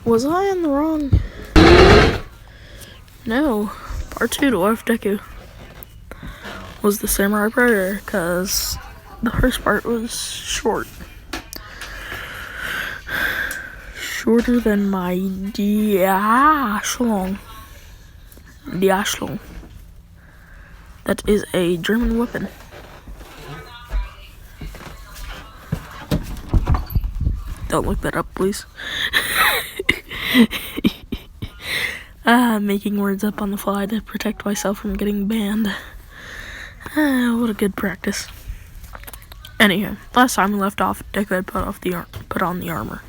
Was I in the wrong? No. Part 2 to Life Deku was the Samurai Predator, because the first part was short. Shorter than my Diaschlong. Diaschlong. That is a German weapon. Don't look that up, please. Making words up on the fly to protect myself from getting banned. What a good practice. Anyhow, last time we left off, Deku had put on the armor.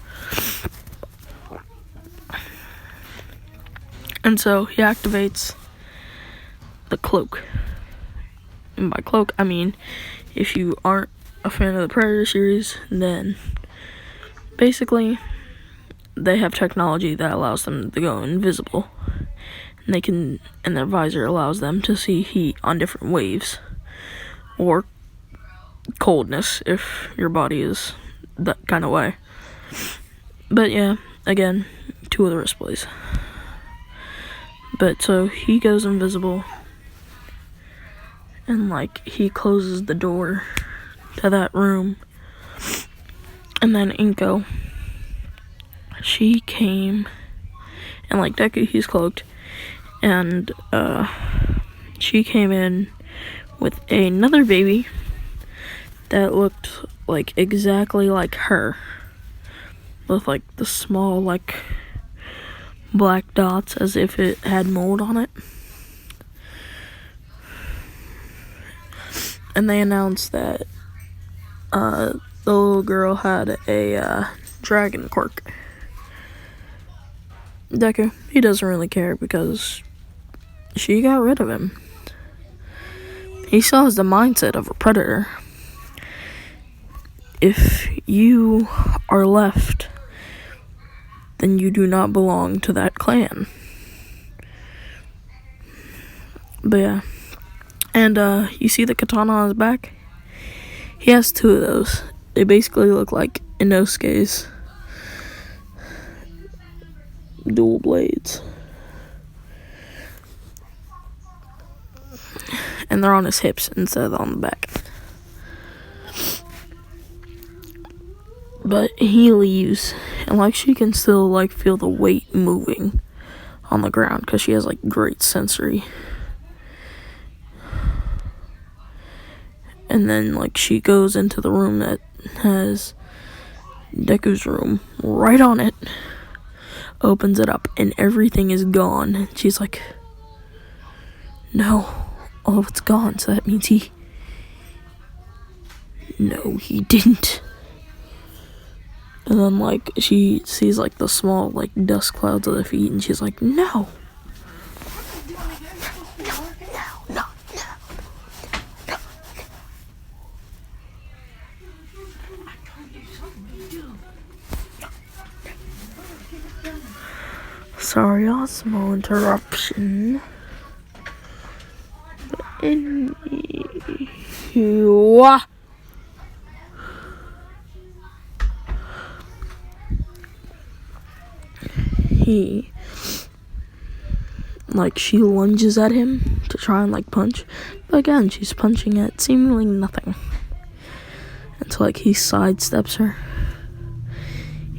And so he activates the cloak. And by cloak, I mean, if you aren't a fan of the Predator series, then basically they have technology that allows them to go invisible. And their visor allows them to see heat on different waves, or coldness if your body is that kind of way. But yeah, again, 2 other displays. But so he goes invisible, and like he closes the door to that room, and then Inko, she came, and like Deku, he's cloaked, and she came in with another baby that looked like exactly like her, with like the small like black dots as if it had mold on it. And they announced that the little girl had a dragon quirk. Deku, he doesn't really care because she got rid of him. He still has the mindset of a predator. If you are left, then you do not belong to that clan. But yeah. And you see the katana on his back? He has 2 of those. They basically look like Inosuke's dual blades. And they're on his hips instead of on the back. But he leaves, and like she can still like feel the weight moving on the ground because she has like great sensory. And then like she goes into the room that has Deku's room right on it, opens it up, and everything is gone. She's like, no, all of it's gone, so that means no, he didn't. And then like she sees like the small like dust clouds of the feet, and she's like, no. Sorry, a small interruption. But she lunges at him to try and like punch, but again she's punching at seemingly nothing until like he sidesteps her,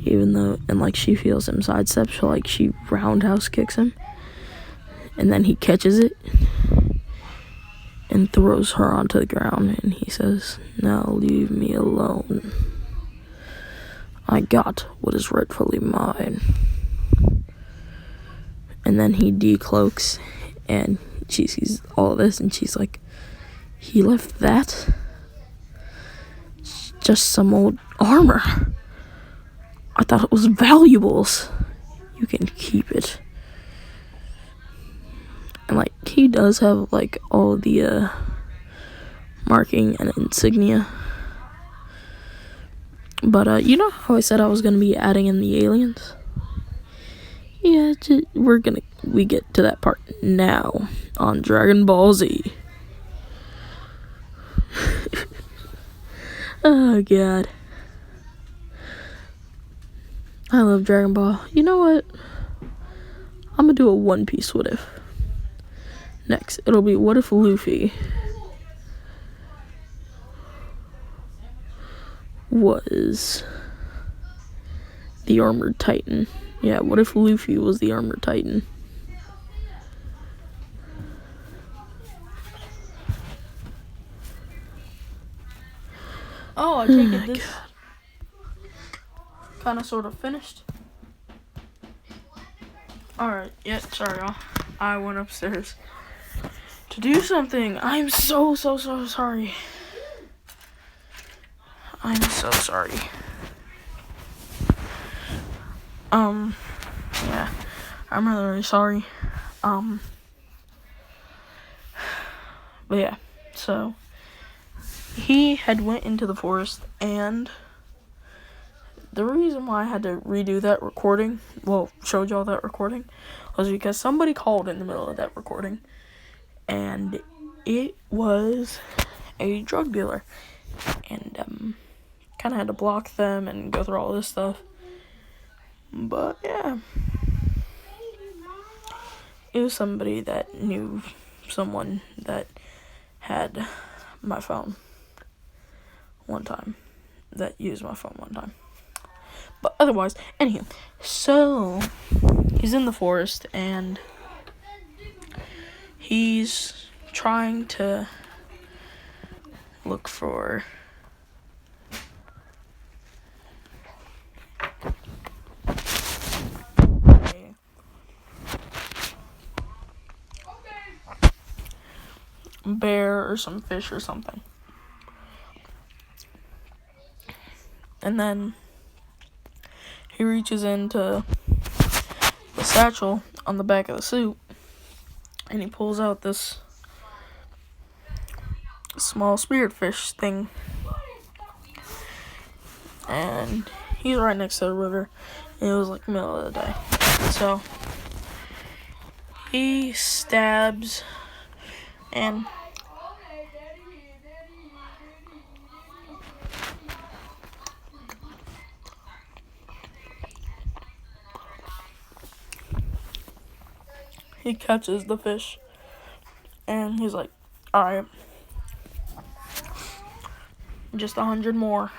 even though, and like she feels him sidestep, so like she roundhouse kicks him, and then he catches it and throws her onto the ground, and he says, now leave me alone, I got what is rightfully mine. And then he decloaks, and she sees all of this, and she's like, he left that? It's just some old armor. I thought it was valuables. You can keep it. And like, he does have like all the marking and insignia. But you know how I said I was gonna be adding in the aliens? Yeah, we get to that part now on Dragon Ball Z. Oh god. I love Dragon Ball. You know what? I'm gonna do a One Piece what if. Next, it'll be what if Luffy was the Armored Titan? Yeah, what if Luffy was the Armored Titan? Oh, I take it this kind of sort of finished. Alright, yeah, sorry y'all. I went upstairs to do something. I'm so sorry. I'm so sorry. Yeah, I'm really sorry. But yeah, so he had went into the forest, and the reason why I had to redo that recording, showed y'all that recording, was because somebody called in the middle of that recording, and it was a drug dealer, and kind of had to block them and go through all this stuff. But yeah, it was somebody that knew someone that had my phone one time, that used my phone one time. But otherwise, anywho, so he's in the forest and he's trying to look for a bear or some fish or something. And then he reaches into the satchel on the back of the suit and he pulls out this small spiritfish thing. And he's right next to the river. And it was like the middle of the day. So he stabs and he catches the fish. And he's like, alright, just 100 more.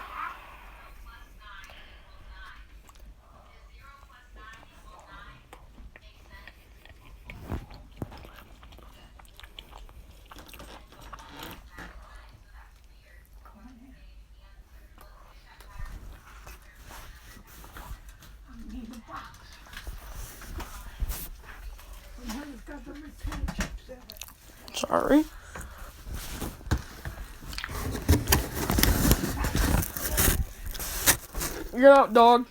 Sorry. Get out, dog.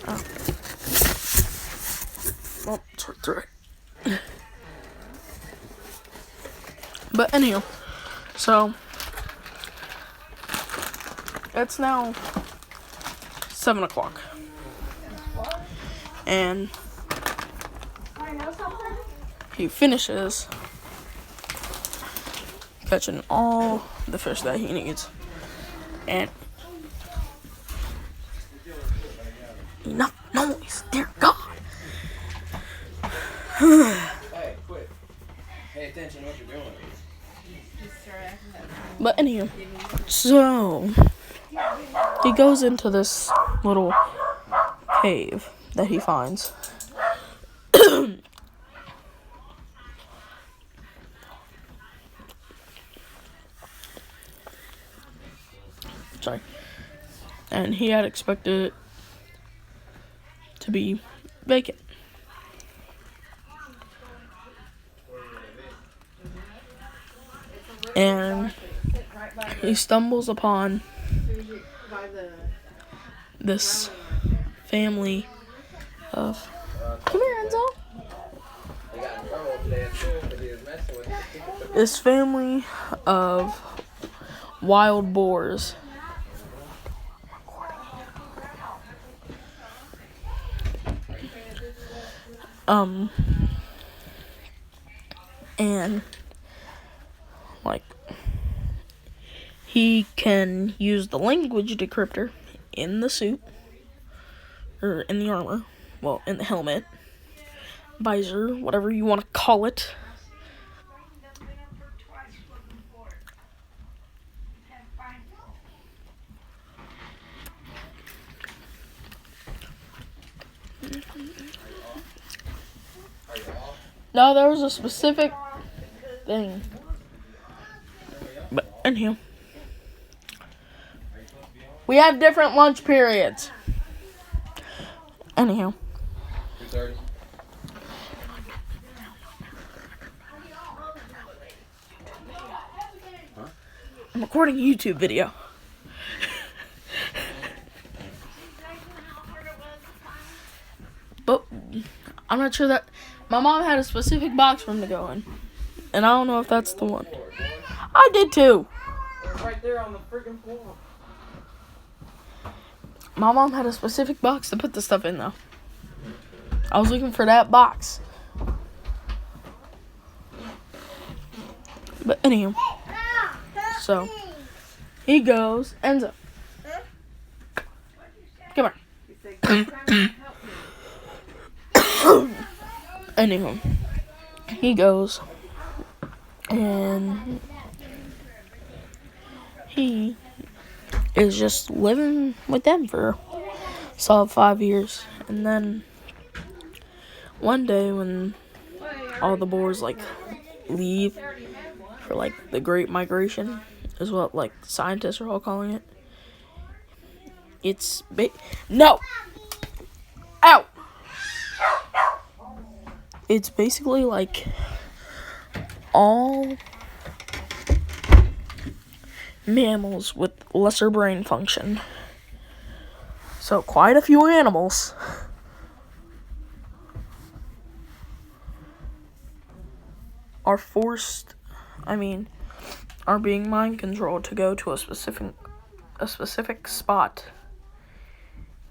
Oh. Well, it's right through it. But anyhow, so it's now 7 o'clock. And he finishes catching all the fish that he needs. And enough noise, dear God. Hey, quit. Pay attention to what you're doing. But anyhow, so he goes into this little cave that he finds. Sorry. And he had expected it to be vacant. And he stumbles upon this family of... Come here, Enzo. This family of wild boars. And like he can use the language decryptor in the suit, or in the armor, well, in the helmet, visor, whatever you want to call it. No, there was a specific thing. But anyhow, we have different lunch periods. Anyhow. I'm recording a YouTube video. But I'm not sure that my mom had a specific box for him to go in. And I don't know if that's the one. I did too. It's right there on the freaking floor. My mom had a specific box to put the stuff in though. I was looking for that box. But anyhow. So he goes, ends up. Come here. Anywho, he goes and he is just living with them for a solid 5 years. And then one day when all the boars like leave for like the Great Migration is what like scientists are all calling it. It's no! Ow! It's basically like all mammals with lesser brain function. So quite a few animals are being mind controlled to go to a specific spot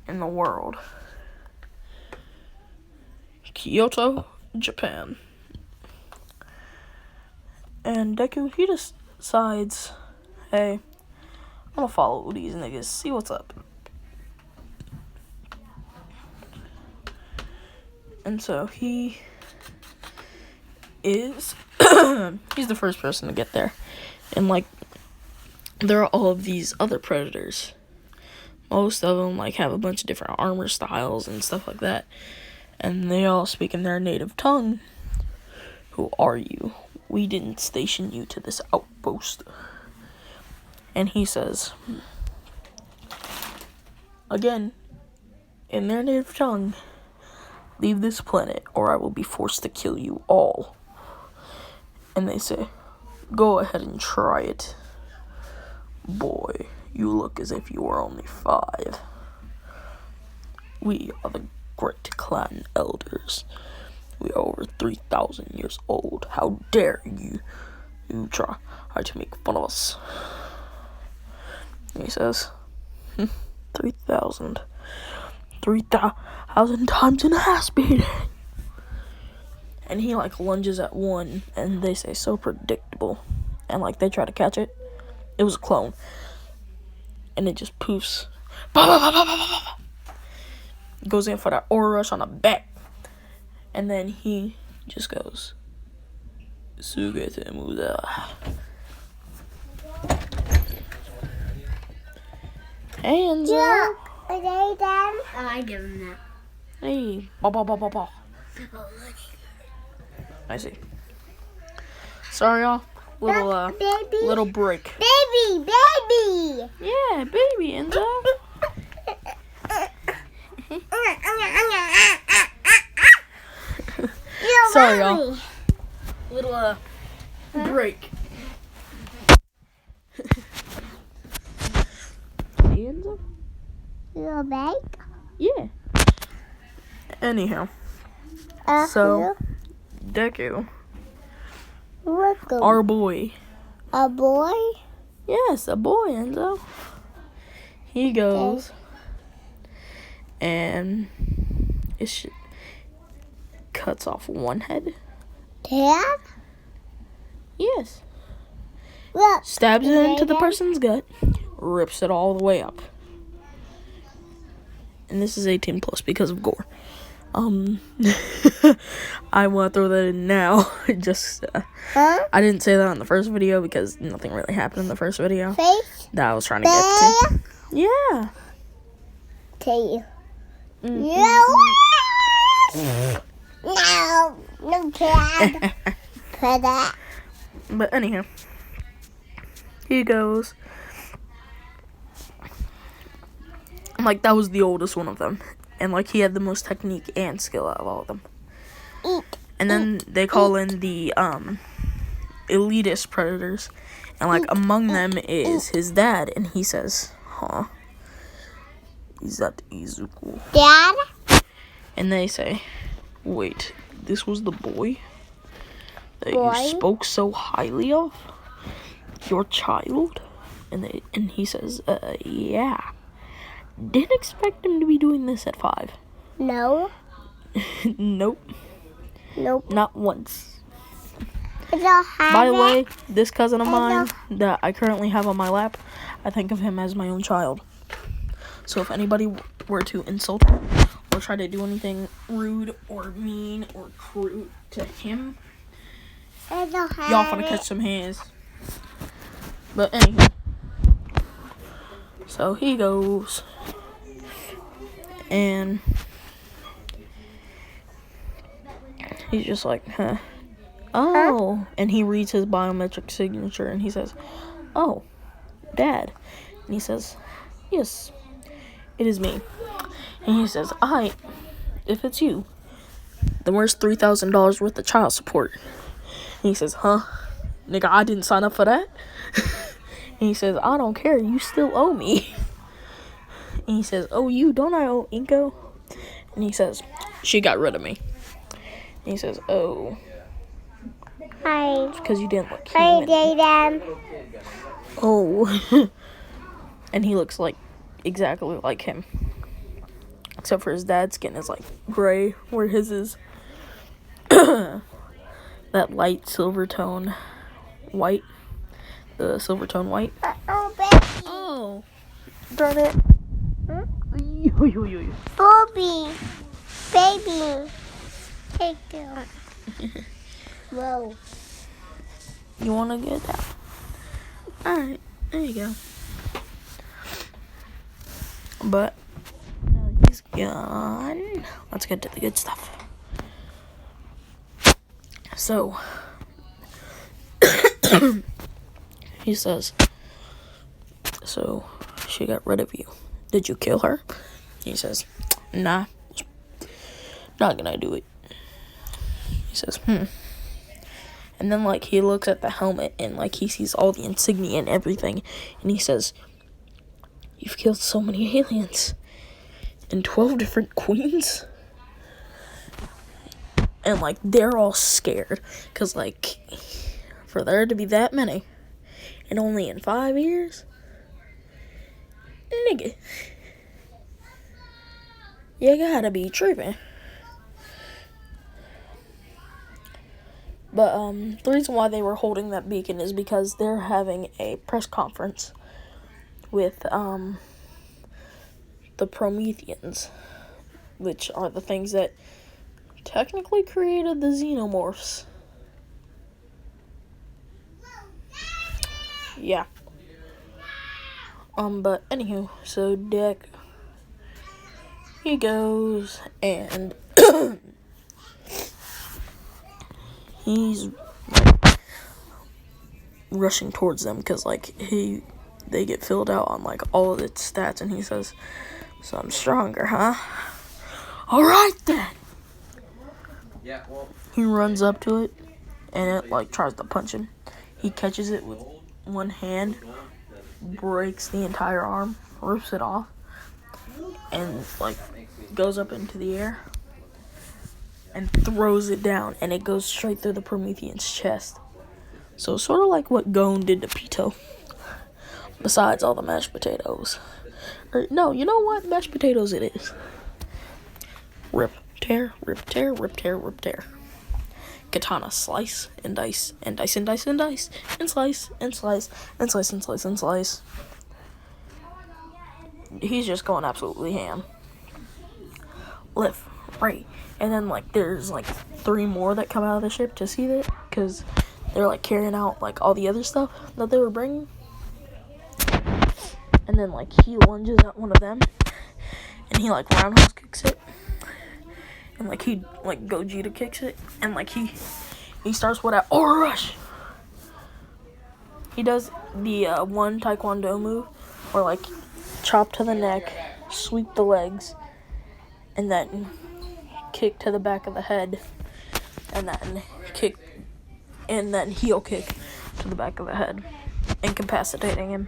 in the world. Kyoto, Japan. And Deku, he decides, hey, I'm gonna follow these niggas, see what's up. And so he is, he's the first person to get there. And like, there are all of these other predators. Most of them like have a bunch of different armor styles and stuff like that. And they all speak in their native tongue. Who are you? We didn't station you to this outpost. And he says, again, in their native tongue, leave this planet or I will be forced to kill you all. And they say, go ahead and try it. Boy, you look as if you were only 5. We are the Great Clan Elders. We are over 3,000 years old. How dare you try to make fun of us? And he says, 3,000 times in a ass beating. And he like lunges at one, and they say so predictable. And like they try to catch it. It was a clone. And it just poofs. Goes in for that aura rush on the back. And then he just goes, Sugete Muda. Hey, Enzo. Yeah, are they done? I give him that. Hey, ba. I see. Sorry, y'all. Little break. Baby. Yeah, baby, Enzo. Sorry, y'all. Little break. Enzo? Little bag? Yeah. Anyhow. So, Deku. Welcome. Our boy. A boy? Yes, a boy, Enzo. He goes and cuts off one head. Dad? Yes. Look. stabs it into the Later. person's gut, rips it all the way up. And this is 18 plus because of gore. I want to throw that in now. Just, Huh? I didn't say that in the first video because nothing really happened in the first video Face. that I was trying to get to. Yeah. Tail. Mm. No. No cat. Put that. But anyhow, he goes. Like, that was the oldest one of them. And, like, he had the most technique and skill out of all of them. Eat. And then they call in the, elitist predators. And, like, among them is his dad. And he says, huh, is that Izuku? Dad. And they say, wait, this was the boy that Boy? you spoke so highly of? Your child? And he says, yeah. Didn't expect him to be doing this at 5. No. Nope. Nope. Not once. It's all hard. By the way, this cousin of mine that I currently have on my lap, I think of him as my own child. So if anybody were to insult him or try to do anything rude or mean or crude to him, It's all hard. y'all finna catch some hands. But anyway. So he goes. And he's just like, huh. Oh. And he reads his biometric signature and he says, oh, Dad. And he says, yes, it is me. And he says, if it's you, then where's $3,000 worth of child support? And he says, huh? Nigga, I didn't sign up for that. And he says, I don't care, you still owe me. And he says, oh, you, don't I owe Inko? And he says, she got rid of me. And he says, oh, Hi. because you didn't look Hi, human. Dad. Oh. And he looks like exactly like him. Except for his dad's skin is like gray, where his is that light silver tone white. The silver tone white. Oh, baby. Oh. Darn it. Huh? Yo. Bobby. Baby. Take it. Whoa. You want to get that? Alright, there you go. But now he's gone. Let's get to the good stuff. So he says, so she got rid of you. Did you kill her? He says, nah, not gonna do it. He says, And then, like, he looks at the helmet and, like, he sees all the insignia and everything. And he says, you've killed so many aliens. And 12 different queens? And, like, they're all scared. Because, like, for there to be that many, and only in 5 years? Nigga. You gotta be tripping. But, the reason why they were holding that beacon is because they're having a press conference with, the prometheans, which are the things that technically created the xenomorphs. Yeah. But anywho, so Deku, he goes and he's rushing towards them because, like, they get filled out on, like, all of its stats, and he says, so I'm stronger, huh? Alright then! Yeah, well. He runs up to it, and it, like, tries to punch him. He catches it with one hand, breaks the entire arm, rips it off, and, like, goes up into the air, and throws it down, and it goes straight through the Promethean's chest. So, sort of like what Gon did to pt2. Besides all the mashed potatoes. Or, no, you know what? Mashed potatoes it is. Rip, tear, rip, tear, rip, tear, rip, tear. katana slice and dice and dice and dice and dice and slice and slice and slice and slice and slice. He's just going absolutely ham. Left, right, and then like there's like 3 more that come out of the ship to see that, because they're like carrying out like all the other stuff that they were bringing. And then like he lunges at one of them, and he like roundhouse kicks it, and like he like Gogeta kicks it, and like he starts with an Aura Rush. He does the one Taekwondo move, or like chop to the neck, sweep the legs, and then kick to the back of the head, and then heel kick to the back of the head, incapacitating him,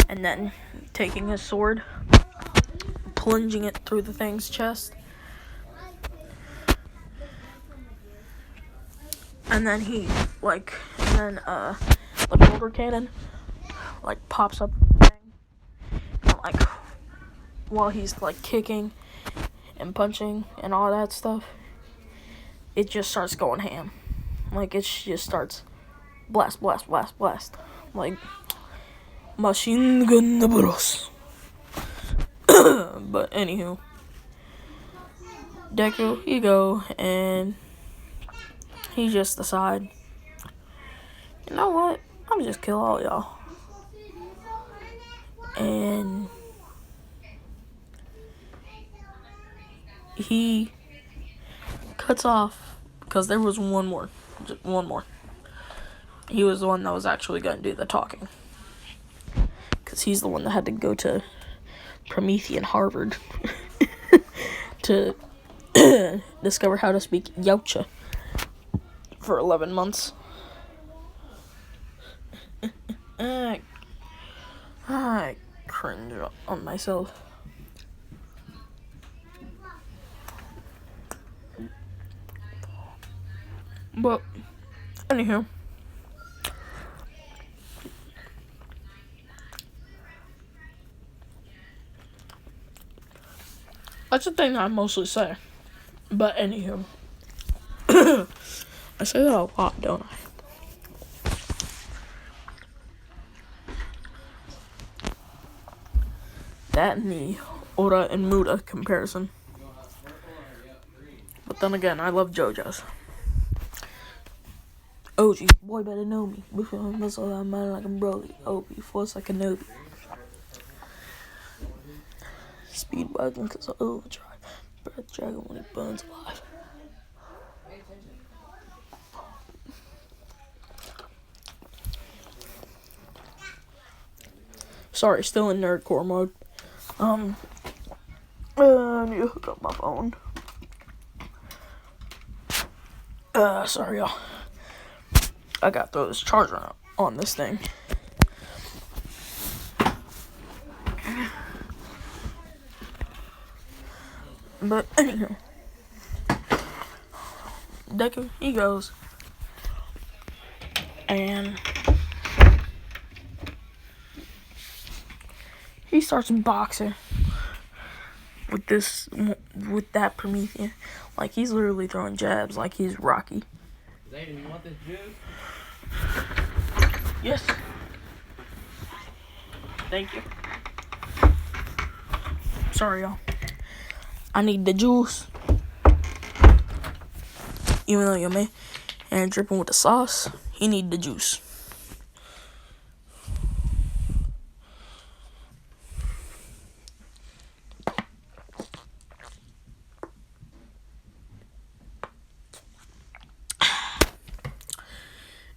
and then taking his sword, plunging it through the thing's chest, and then the shoulder cannon like pops up the thing, and like while he's like kicking and punching and all that stuff, it just starts going ham. Like it just starts blast, blast, blast, blast, like machine gun bros. But anywho, Deku, he go and he just decide, you know what? I'm just kill all y'all. And he cuts off, because there was one more. Just one more. He was the one that was actually going to do the talking, because he's the one that had to go to Promethean Harvard to discover how to speak Yautja for 11 months. I cringe on myself. But anywho, that's the thing that I mostly say. But anywho, I say that a lot, don't I? That and the Oda and Muda comparison. But then again, I love JoJo's. OG, boy better know me. Before I mess all that mind like I'm Broly. OB, force like a Nobi. Speed wagon cause I overdrive. Breath dragon when it burns alive. Sorry, still in nerdcore mode. I need to hook up my phone. Sorry y'all. I gotta throw this charger on this thing. But anyway, Deku, he goes, and he starts boxing with that Promethean. Like, he's literally throwing jabs like he's Rocky. Zayden, you want this juice? Yes. Thank you. Sorry, y'all. I need the juice. Even though your man and dripping with the sauce, he need the juice.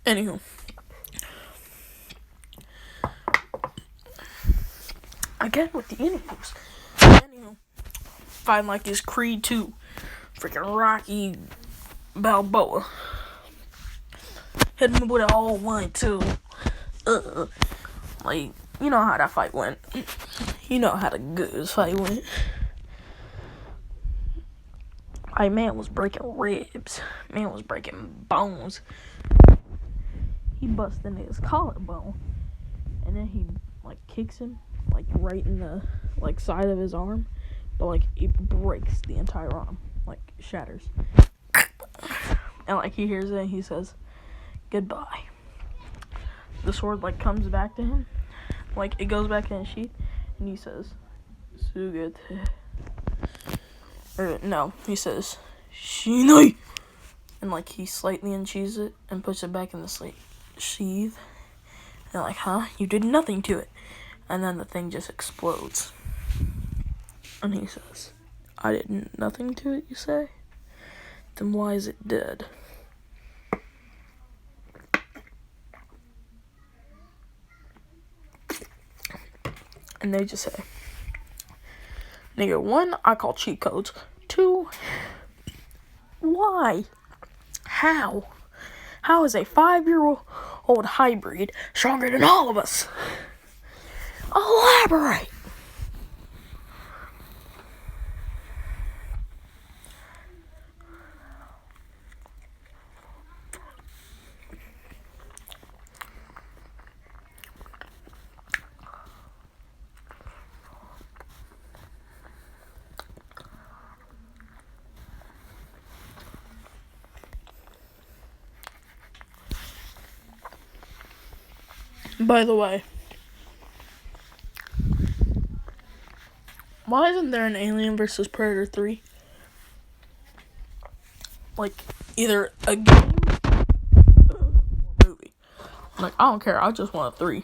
Anywho, again with the interviews. Anywho, find like his Creed 2, freaking Rocky Balboa. Hit him with an all 1-2. Like, you know how that fight went. You know how the good fight went. Like, man was breaking ribs. Man was breaking bones. He busts into his collarbone, and then he like kicks him like right in the like side of his arm, but like it breaks the entire arm, like shatters. And like he hears it and he says, goodbye. The sword like comes back to him. Like it goes back in his sheath and he says, Sugete. Or no, he says, Shinai. And like he slightly unsheathes it and puts it back in the sheath. And like, huh? You did nothing to it. And then the thing just explodes. And he says, I did nothing to it, you say? Then why is it dead? And they just say, nigga, 1, I call cheat codes. 2, why? How? How is a 5-year-old hybrid stronger than all of us? Elaborate! By the way, why isn't there an Alien vs. Predator 3? Like, either a game or a movie. Like, I don't care, I just want a 3.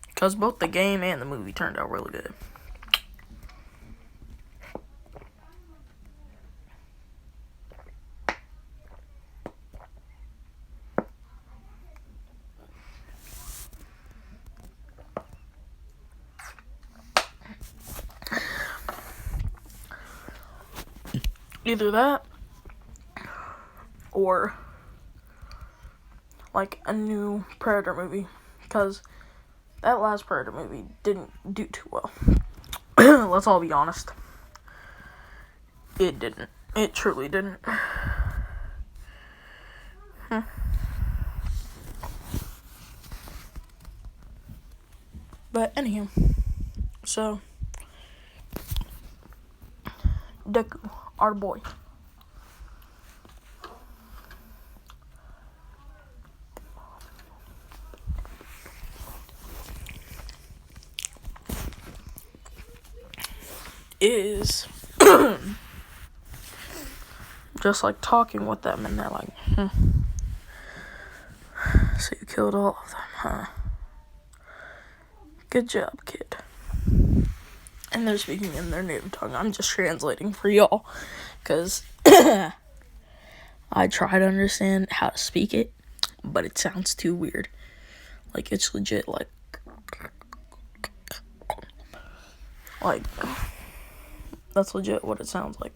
Because both the game and the movie turned out really good. Either that, or, like, a new Predator movie. Because that last Predator movie didn't do too well. Let's all be honest. It didn't. It truly didn't. But anyhow, so Deku, our boy, is just like talking with them, and they're like, so you killed all of them, huh? Good job, kid. And they're speaking in their native tongue. I'm just translating for y'all, because I try to understand how to speak it, but it sounds too weird. Like, it's legit, like, that's legit what it sounds like.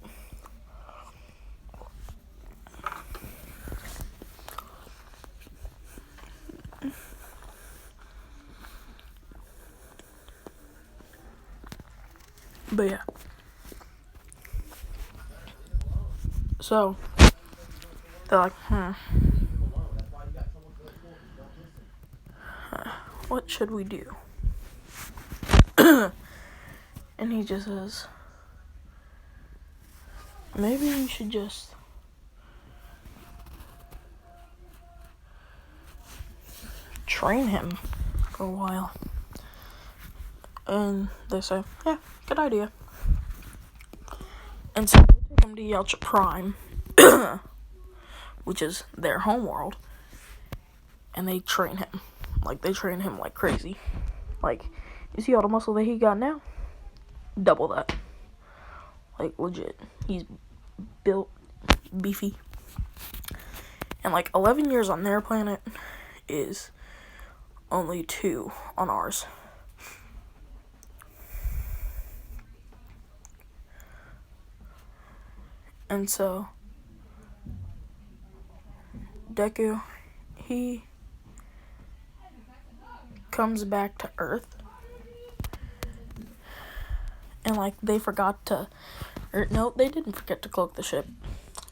But yeah. So, they're like, what should we do? And he just says, maybe we should just train him for a while. And they say, yeah, good idea. And so they take him to Yelcha Prime, which is their homeworld, and they train him. Like, they train him like crazy. Like, you see all the muscle that he got now? Double that. Like, legit. He's built, beefy. And, like, 11 years on their planet is only 2 on ours. And so, Deku, he comes back to Earth. And, like, they forgot to... no, they didn't forget to cloak the ship.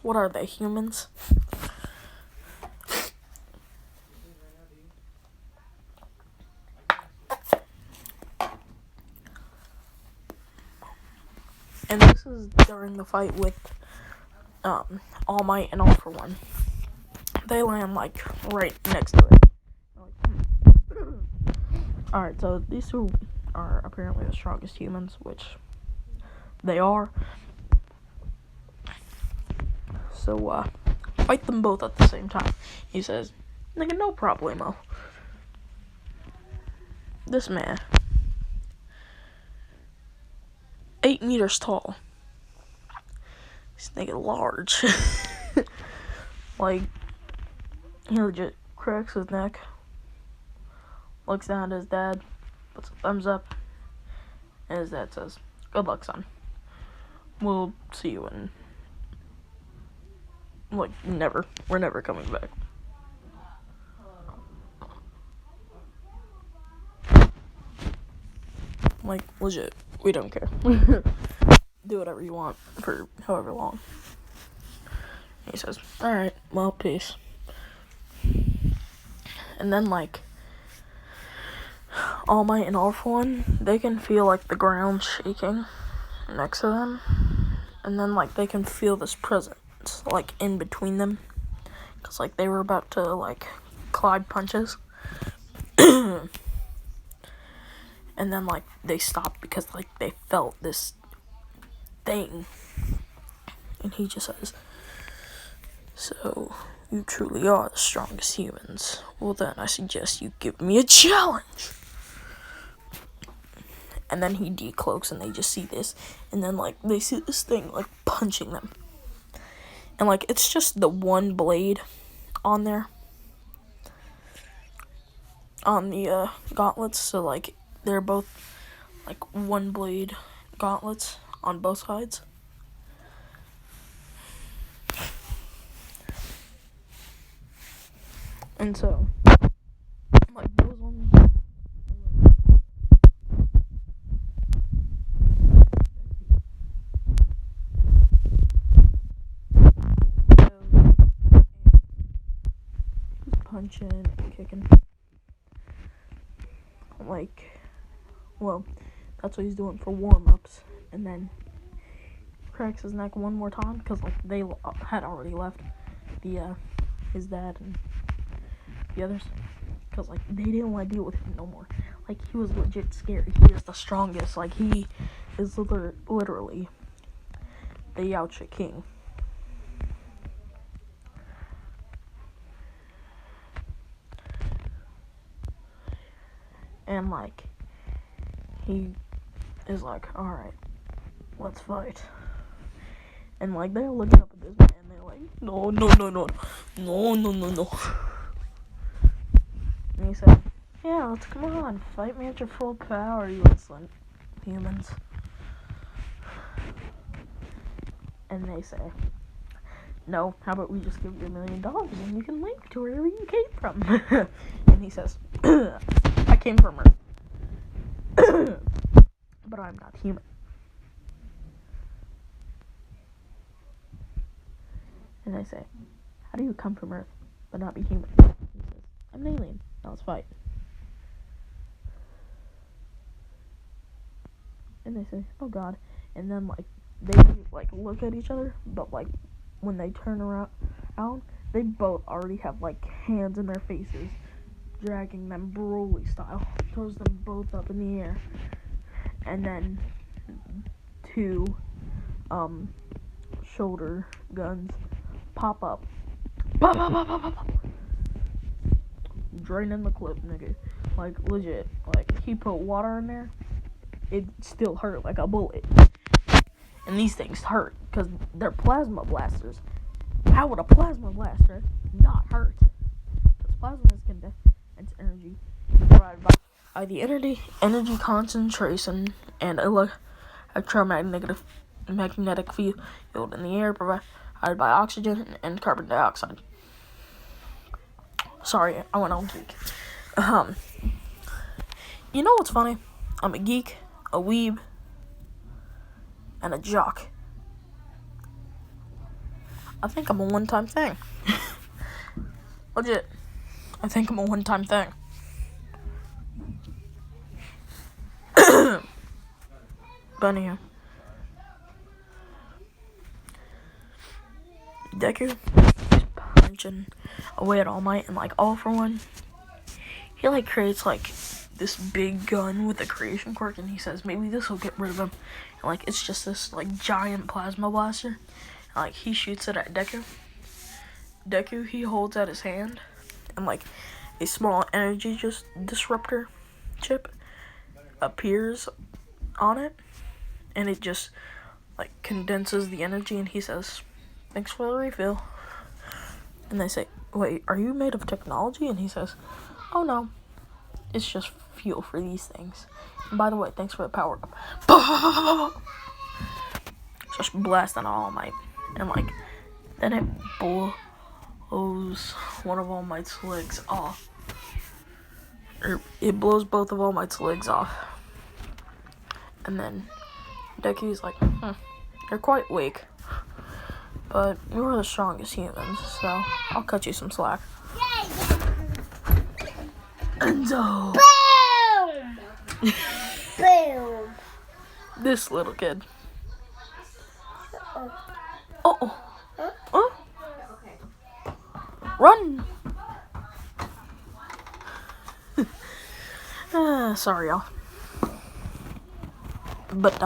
What are they, humans? And this is during the fight with All Might and All for One. They land like right next to it. Alright, so these two are apparently the strongest humans, which they are. So, fight them both at the same time. He says, nigga, no problemo. This man, 8 meters tall. This nigga large. Like, he legit cracks his neck, looks down at his dad, puts a thumbs up, and his dad says, good luck, son. We'll see you in, like, never. We're never coming back. Like, legit, we don't care. Do whatever you want for however long. He says, alright, well, peace. And then, like, All Might and All for One, they can feel, like, the ground shaking next to them. And then, like, they can feel this presence, like, in between them. Because, like, they were about to, like, collide punches. And then, like, they stopped because, like, they felt this thing. And he just says, so, you truly are the strongest humans. Well, then, I suggest you give me a challenge. And then he decloaks and they just see this. And then, like, they see this thing, like, punching them. And, like, it's just the one blade on there. On the, gauntlets. So, like, they're both, like, one blade gauntlets on both sides. And so, like, those ones. Punching and kicking. Like, well, that's what he's doing for warm-ups. And then cracks his neck one more time because, like, they had already left the his dad and the others because, like, they didn't want to deal with him no more. Like, he was legit scared. He is the strongest. Like, he is literally the Yautja king. And, like, he is like, alright, let's fight. And, like, they're looking up at this man, and they're like, no. And he said, yeah, let's come on, fight me at your full power, you insolent humans. And they say, no, how about we just give you $1 million and you can leave to wherever you came from. And he says, I came from Earth. But I'm not human. And I say, how do you come from Earth but not be human? He says, I'm an alien. Now let's fight. And they say, oh god. And then, like, they, like, look at each other, but, like, when they turn around, they both already have, like, hands in their faces, dragging them Broly style, throws them both up in the air, and then 2, shoulder guns pop up, pop, draining the clip, nigga, like, legit, like, he put water in there, it still hurt like a bullet. And these things hurt because they're plasma blasters. How would a plasma blaster not hurt? Because plasma is condensed energy provided by the energy concentration and electromagnetic field in the air provided by oxygen and carbon dioxide. Sorry, I went on geek. You know what's funny? I'm a geek, a weeb, and a jock. I think I'm a one-time thing. Legit. I think I'm a one-time thing. But anyhow. Deku, he's punching away at All Might, and like All For One, he like creates like this big gun with a creation quirk, and he says maybe this will get rid of him. And like it's just this like giant plasma blaster. And, like he shoots it at Deku. Deku, he holds out his hand, and like a small energy disruptor chip appears on it, and it just like condenses the energy, and he says, "Thanks for the refill." And they say, "Wait, are you made of technology?" And he says, "Oh no, it's just fuel for these things. And by the way, thanks for the power up." Just blasting All Might, and like then it blows one of All Might's legs off. Or it blows both of All Might's legs off. And then Deku's like, "You're quite weak, but you're the strongest humans, so I'll cut you some slack." And so, Boom! Boom! this little kid. Oh. Run! Sorry, y'all. But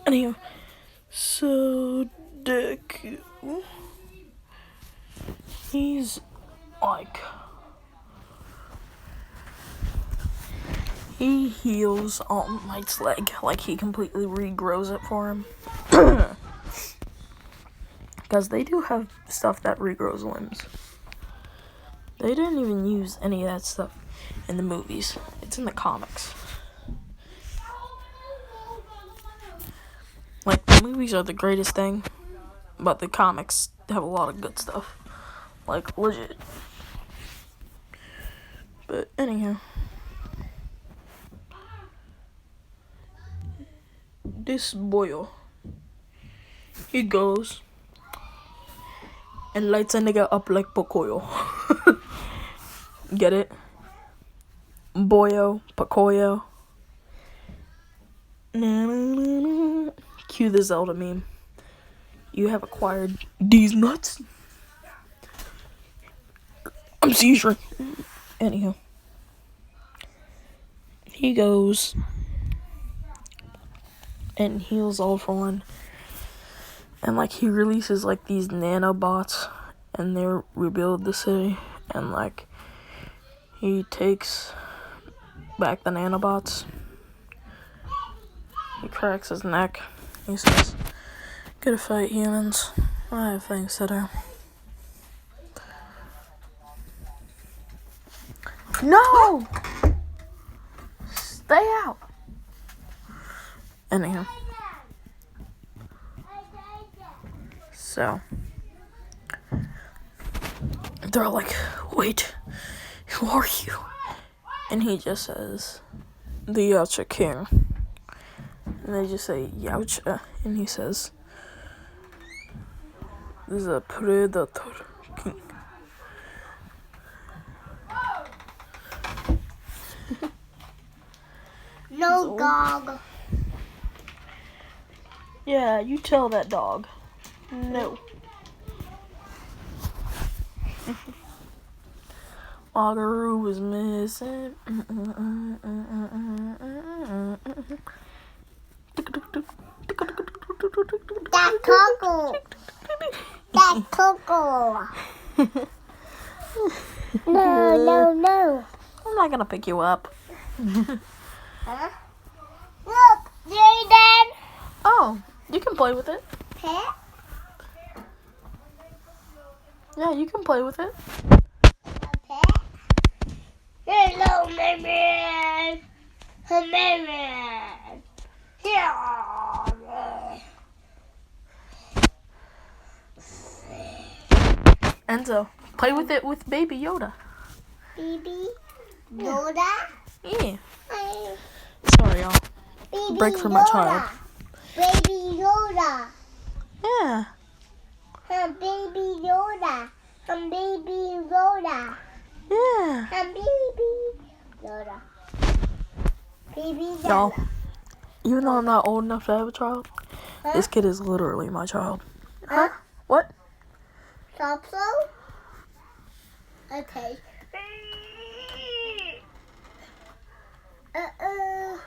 anyway, so Deku, he's like, he heals All Might's leg, like he completely regrows it for him. Because they do have stuff that regrows limbs. They didn't even use any of that stuff in the movies. It's in the comics. Like, the movies are the greatest thing, but the comics have a lot of good stuff. Like, legit. But, anyhow. This boyo, he goes and lights a nigga up like Pocoyo. Get it? Boyo, Pocoyo. Cue the Zelda meme. You have acquired these nuts. I'm seizure. Anyhow. He goes and heals All For One. And like he releases like these nanobots, and they rebuild the city, and like he takes back the nanobots. He cracks his neck. He says, "Good fight, humans. I have things to do." No! Stay out. Anyhow. So, they're like, "Wait, who are you?" And he just says, "The Yacha King." And they just say, "Yacha." And he says, "This is a predator king." No dog. Yeah, you tell that dog. No. Wagaru was missing. That Coco. That Coco. No. I'm not gonna pick you up. Huh? Look, Jaden. Oh, you can play with it. Pet? Yeah, you can play with it. A pet? Hello, my man. Yeah. Enzo, play with it with Baby Yoda. Baby Yoda. Yeah. Hi. Sorry, y'all. Baby Break for my child. Baby Yoda. Yeah. Baby Yoda. Baby Yoda. Yeah. Baby Yoda. Baby Yoda. Y'all, even though I'm not old enough to have a child, this kid is literally my child. Huh? What? Stop so? Okay. Uh-oh.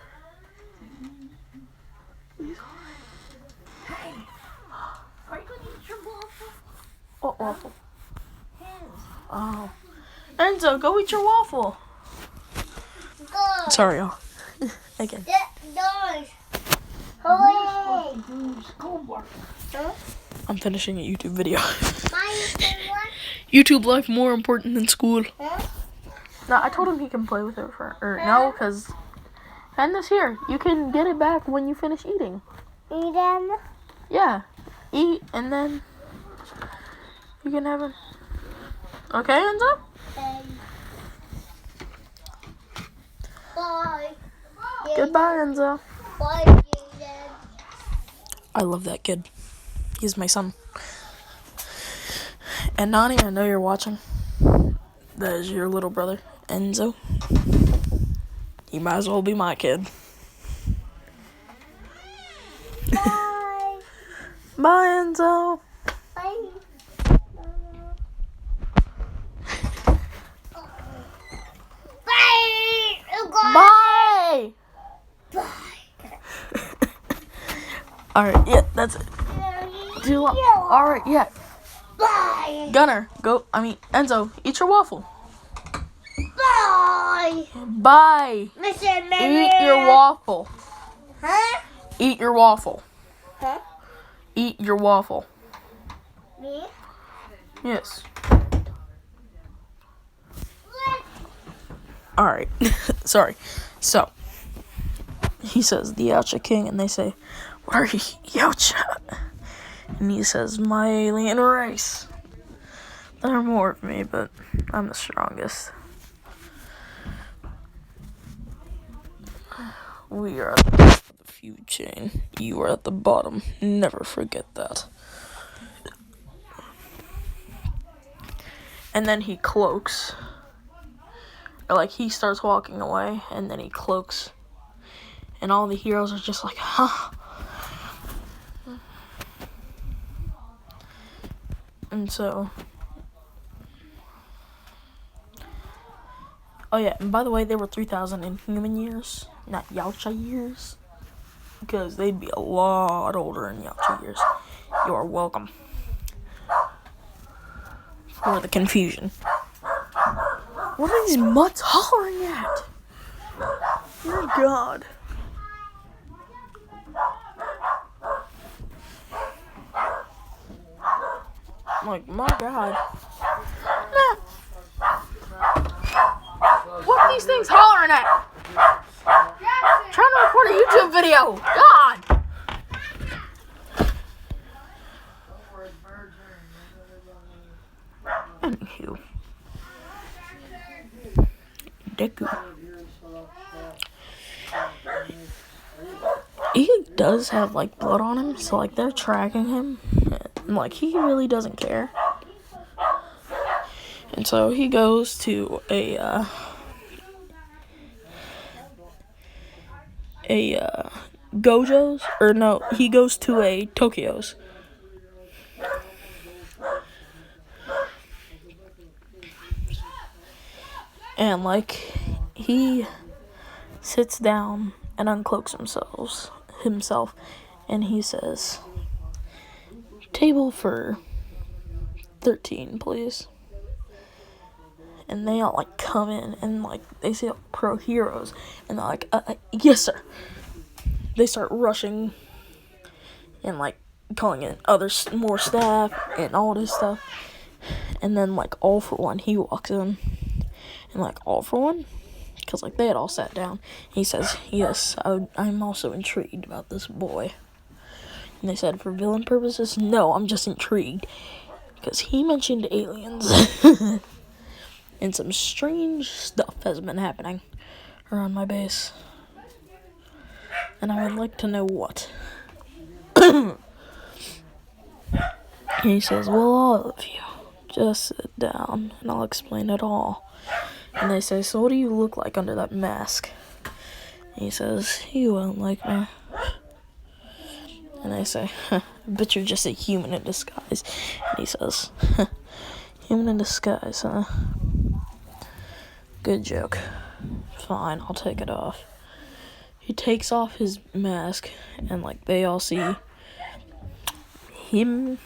Are you gonna eat your waffle? What waffle? Hands. Oh. Enzo, go eat your waffle. Go. Sorry, y'all. Again. Doors. Hooray. Schoolwork. Huh? I'm finishing a YouTube video. My what? YouTube life more important than school. Huh? No, I told him he can play with it no, because hand this here. You can get it back when you finish eating. Eat them. Yeah. Eat and then you can have it. Okay, Enzo? Bye. Goodbye, Enzo. Bye, Jaden. I love that kid. He's my son. And Nani, I know you're watching. That is your little brother, Enzo. You might as well be my kid. Bye. Bye, Enzo. Bye. Bye. Bye. Alright, yeah, that's it. Too long. Alright, yeah. Bye. Gunner, Enzo, eat your waffle. Bye. Bye. Mr. Eat your waffle. Huh? Eat your waffle. Huh? Eat your waffle. Me? Yes. Alright. Sorry. So, he says, the Yacha King, and they say, what are you, Yacha? And he says, my alien race. There are more of me, but I'm the strongest. We are at the top of the food chain. You are at the bottom. Never forget that. And then he cloaks. Or like he starts walking away, and then he cloaks. And all the heroes are just like, huh? And so... Oh yeah, and by the way, they were 3,000 in human years, not Yautja years. Because they'd be a lot older in Yautja years. You are welcome. For the confusion. What are these mutts hollering at? Dear God. Like, my God. Nah. What are these things hollering at? Trying to record a YouTube video. God. Anywho. Deku. He does have, like, blood on him, so, like, they're tracking him. And, like, he really doesn't care. And so he goes to a Gojo's, or no, he goes to a Tokyo's. And, like, he sits down and uncloaks himself, and he says, table for 13, please. And they all, like, come in, and, like, they see pro heroes, and they're like, yes, sir. They start rushing, and, like, calling in more staff, and all this stuff. And then, like, All For One, he walks in, and, like, All For One, because, like, they had all sat down. He says, yes, I'm also intrigued about this boy. And they said, for villain purposes? No, I'm just intrigued. because he mentioned aliens. And some strange stuff has been happening around my base. And I would like to know what. He says, well, all of you, just sit down and I'll explain it all. And they say, so what do you look like under that mask? And he says, you won't like me. And I say, I bet you're just a human in disguise. And he says, human in disguise, huh? Good joke. Fine, I'll take it off. He takes off his mask, and like they all see him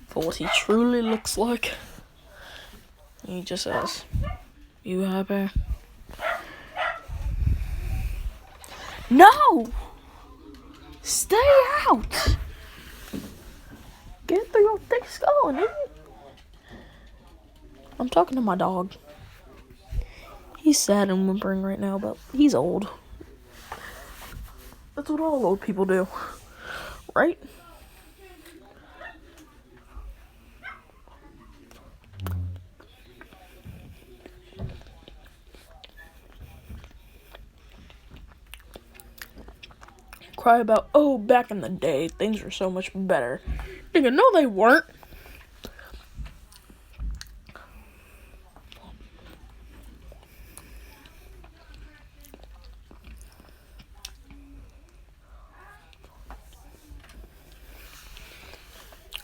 for what he truly looks like. And he just says, you happy? No! Stay out! Get through your thick skull, nigga. I'm talking to my dog. He's sad and whimpering right now, but he's old. That's what all old people do, right? Cry about, oh, back in the day, things were so much better. Nigga, no they weren't.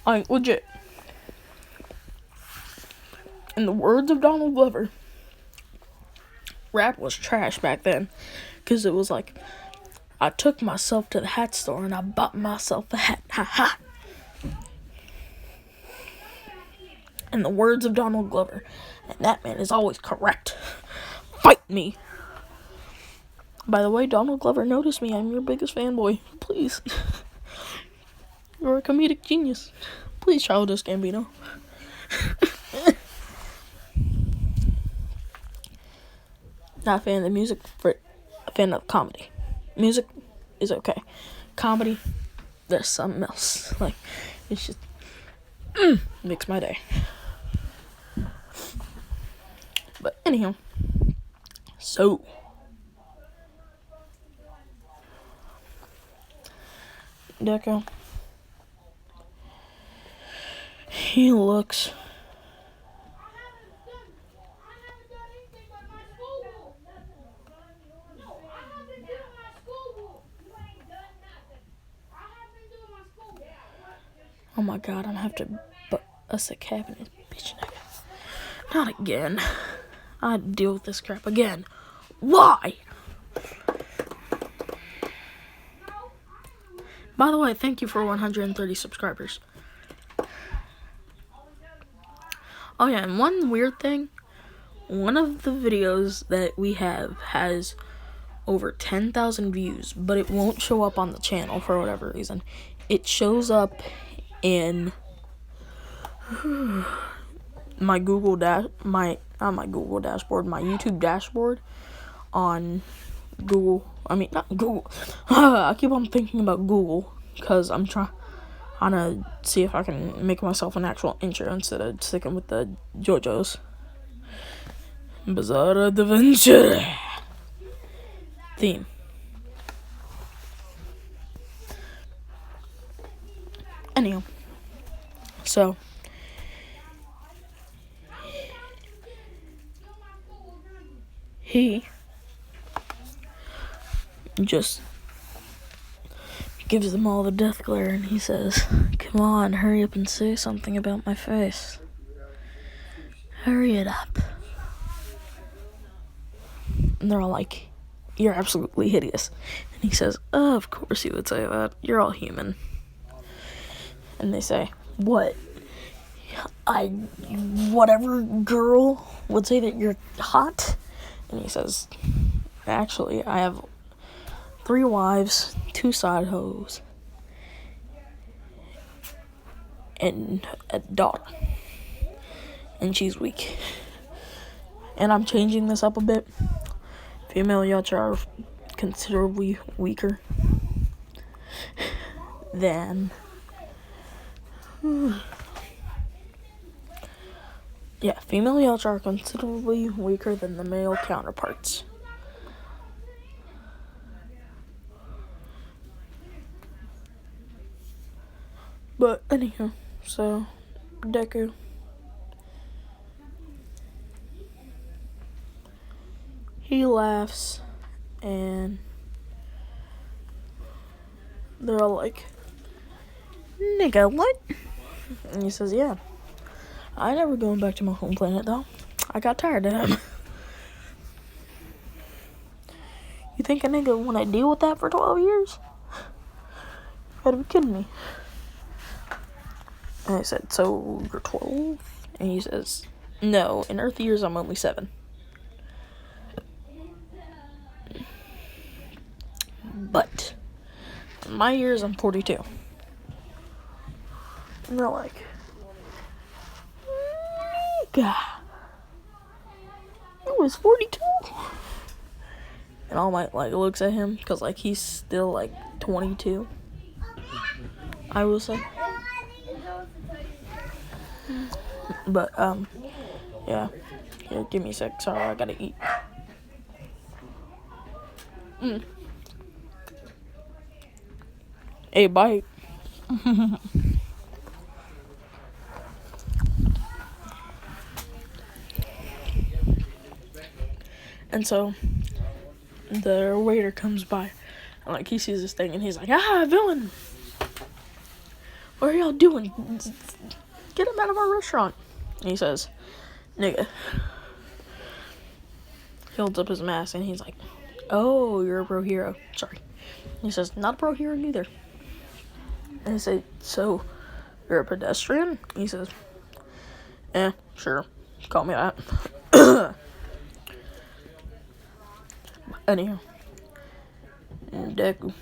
Like, legit. In the words of Donald Glover, rap was trash back then. Because it was like, I took myself to the hat store and I bought myself a hat. Ha ha. In the words of Donald Glover. And that man is always correct. Fight me. By the way, Donald Glover, notice me. I'm your biggest fanboy. Please. You're a comedic genius. Please, Childish Gambino. Not a fan of the music, a fan of comedy. Music is okay. Comedy, there's something else. Like, it's just makes my day. But anyhow, so Deku, he looks oh my god, I'm gonna have to bust a cap in his bitch nigga. Not again. I'd deal with this crap again. Why? By the way, thank you for 130 subscribers. Oh yeah, and one weird thing. One of the videos that we have has over 10,000 views, but it won't show up on the channel for whatever reason. It shows up in my my YouTube dashboard on Google. I mean, not Google. I keep on thinking about Google because I'm trying to see if I can make myself an actual intro instead of sticking with the JoJo's Bizarre Adventure theme. Anyhow, so he just gives them all the death glare and he says, come on, hurry up and say something about my face. Hurry it up. And they're all like, you're absolutely hideous. And he says, oh, of course you would say that. You're all human. And they say, what? Whatever girl would say that you're hot? And he says, actually, I have 3 wives, 2 side hoes, and a daughter. And she's weak. And I'm changing this up a bit. Female yachts are considerably weaker than Yeah, female yachts are considerably weaker than the male counterparts. But anyhow, so Deku. He laughs and they're all like, "Nigga, what?" And he says, "Yeah, I never going back to my home planet though. I got tired of him." You think a nigga wanna deal with that for 12 years? You gotta be kidding me. And I said, "So you're 12? And he says, "No, in Earth years I'm only 7. But in my years I'm 42. And they're like, "Nigga, he was 42? And All Might like looks at him because like he's still like 22. I will say. But yeah. Here, give me a sec. Sorry, I gotta eat. Hey, bite. And so the waiter comes by and like he sees this thing and he's like, "Ah, villain! What are y'all doing? Get him out of our restaurant." And he says, "Nigga." He holds up his mask and he's like, "Oh, you're a pro hero. Sorry." And he says, "Not a pro hero neither." And I say, "So, you're a pedestrian?" And he says, Sure. Call me that." Anyhow. Deku.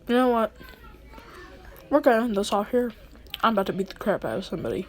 You know what? We're gonna end this off here. I'm about to beat the crap out of somebody.